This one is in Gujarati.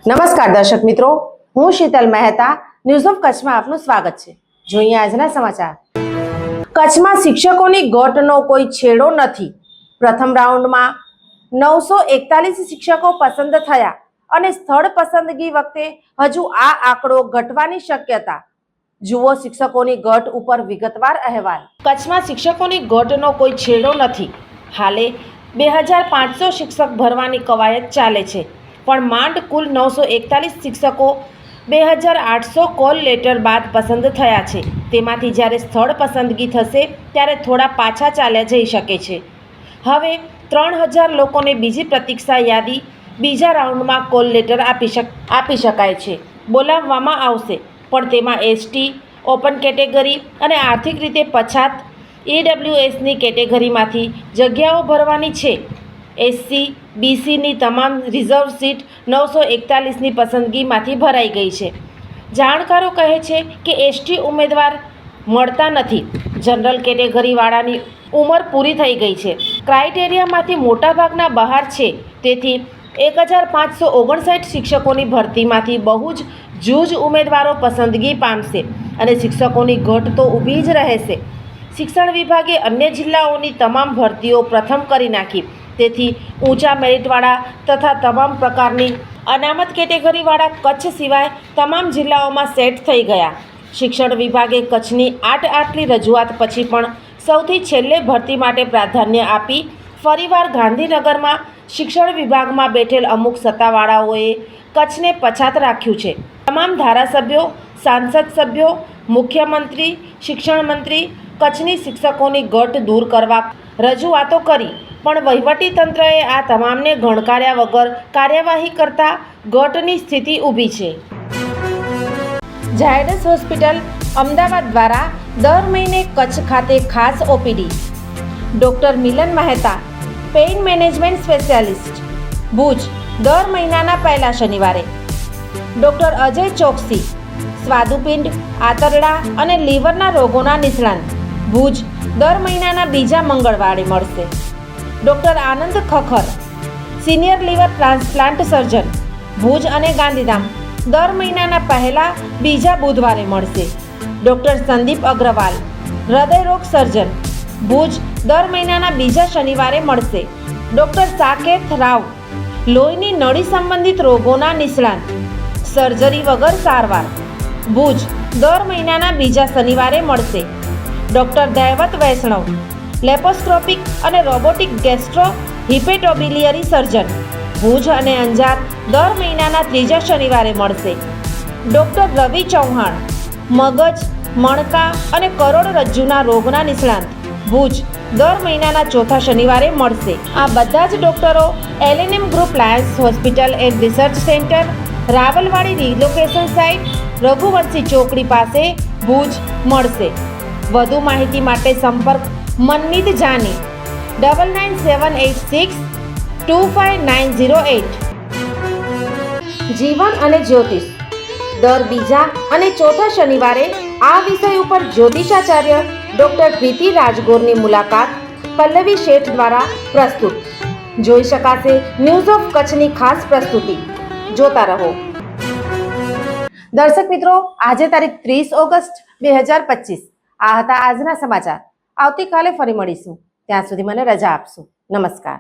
નમસ્કાર દર્શક મિત્રો, હું શીતલ મહેતા ન્યૂઝ ઓફ કચ્છમાં આપનું સ્વાગત છે। જોઈએ આજના સમાચાર। કચ્છમાં શિક્ષકોની ગોટનો કોઈ છેડો નથી। પ્રથમ રાઉન્ડમાં 941 શિક્ષકો પસંદ થયા અને સ્થળ પસંદગી વખતે હજુ આ આંકડો ઘટવાની શક્યતા। જુઓ શિક્ષકોની ગોટ ઉપર વિગતવાર અહેવાલ। કચ્છમાં શિક્ષકોની ગોટનો કોઈ છેડો નથી। હાલે 2500 શિક્ષક ભરવાની કવાયત ચાલે છે, પણ માંડ કુલ 941 શિક્ષકો 2800 કોલ લેટર બાદ પસંદ થયા છે। તેમાંથી જ્યારે સ્થળ પસંદગી થશે ત્યારે થોડા પાછા ચાલ્યા જઈ શકે છે। હવે 3000 લોકોને બીજી પ્રતીક્ષા યાદી બીજા રાઉન્ડમાં કોલ લેટર આપી શકાય છે, બોલાવવામાં આવશે, પણ તેમાં એસટી, ઓપન કેટેગરી અને આર્થિક રીતે પછાત EWSની કેટેગરીમાંથી જગ્યાઓ ભરવાની છે। SC, BCની તમામ રિઝર્વ સીટ 941ની પસંદગીમાંથી ભરાઈ ગઈ છે। જાણકારો કહે છે કે ST ઉમેદવાર મળતા નથી। જનરલ કેટેગરીવાળાની ઉંમર પૂરી થઈ ગઈ છે। ક્રાઇટેરિયામાંથી મોટાભાગના બહાર છે, તેથી 1559 શિક્ષકોની ભરતીમાંથી બહુ જ જૂજ ઉમેદવારો પસંદગી પામશે અને શિક્ષકોની ઘટ તો ઊભી જ રહેશે। શિક્ષણ વિભાગે અન્ય જિલ્લાઓની તમામ ભરતીઓ પ્રથમ કરી નાખી, તેથી ઊંચા મેરિટવાળા તથા તમામ પ્રકારની અનામત કેટેગરીવાળા કચ્છ સિવાય તમામ જિલ્લાઓમાં સેટ થઈ ગયા। શિક્ષણ વિભાગે કચ્છની આટલી રજૂઆત પછી પણ સૌથી છેલ્લે ભરતી માટે પ્રાધાન્ય આપી ફરીવાર ગાંધીનગરમાં શિક્ષણ વિભાગમાં બેઠેલ અમુક સત્તાવાળાઓએ કચ્છને પછાત રાખ્યું છે। તમામ ધારાસભ્યો, સાંસદ સભ્યો, મુખ્યમંત્રી, શિક્ષણ મંત્રી કચ્છની શિક્ષકોની ઘટ દૂર કરવા રજૂઆતો કરી, પણ વહીવટી તંત્રએ આ તમામને ગણકાર્યા વગર કાર્યવાહી કરતા ઘટની સ્થિતિ ઊભી છે। ઝાયડસ હોસ્પિટલ અમદાવાદ દ્વારા દર મહિને કચ્છ ખાતે ખાસ OPD। Doctor Milan Mehta, pain management specialist, Bhuj, દર મહિનાના પહેલા શનિવારે। ડૉક્ટર અજય ચોકસી, સ્વાદુપિંડ, આંતરડા અને લીવરના રોગોના નિષ્ણાત, ભુજ, દર મહિનાના બીજા મંગળવારે મળશે। Doctor Anand Khakhar, senior liver transplant surgeon, Bhuj અને ગાંધીધામ, દર મહિનાના પહેલા બીજા બુધવારે મળશે। ડૉક્ટર સંદીપ અગ્રવાલ, હૃદયરોગ સર્જન, ભુજ, દર મહિનાના બીજા શનિવારે મળશે। ડૉક્ટર સાકેત રાવ, લોહીની નળી સંબંધિત રોગોના નિષ્ણાત, સર્જરી વગર સારવાર, ભુજ, દર મહિનાના બીજા શનિવારે મળશે। ડૉક્ટર દૈવત વૈષ્ણવ, લેપોસ્કોપિક અને રોબોટિક ગેસ્ટ્રો હિપેટોબિલિયરી સર્જન, ભુજ અને અંજાર, દર મહિનાના ત્રીજા શનિવારે મળશે। ડૉક્ટર રવિ ચૌહાણ, મગજ, મણકા અને કરોડરજ્જુના રોગના નિષ્ણાત, ભુજ, દર મહિનાના ચોથા શનિવારે મળશે। આ બધા જ ડૉક્ટરો LNM group Lions hospital and research centre, Rawalwadi relocation site, Raghuvanshi ચોકડી પાસે, ભુજ મળશે। વધુ માહિતી માટે સંપર્ક મનમીત જાની 99786 25908। જીવન અને જ્યોતિષ, દર બીજા અને ચોથા શનિવારે આ વિષય ઉપર જ્યોતિષાચાર્ય ડૉક્ટર પ્રીતિ રાજગોરની મુલાકાત પલ્લવી શેઠ દ્વારા પ્રસ્તુત। જોઈ શકાશે ન્યૂઝ ઓફ કચ્છની ખાસ પ્રસ્તુતિ। જોતા રહો। દર્શક મિત્રો, આજે તારીખ 30 ઓગસ્ટ 2025 આ હતા આજના સમાચાર। આવતીકાલે ફરી મળીશું, ત્યાં સુધી મને રજા આપશો। નમસ્કાર।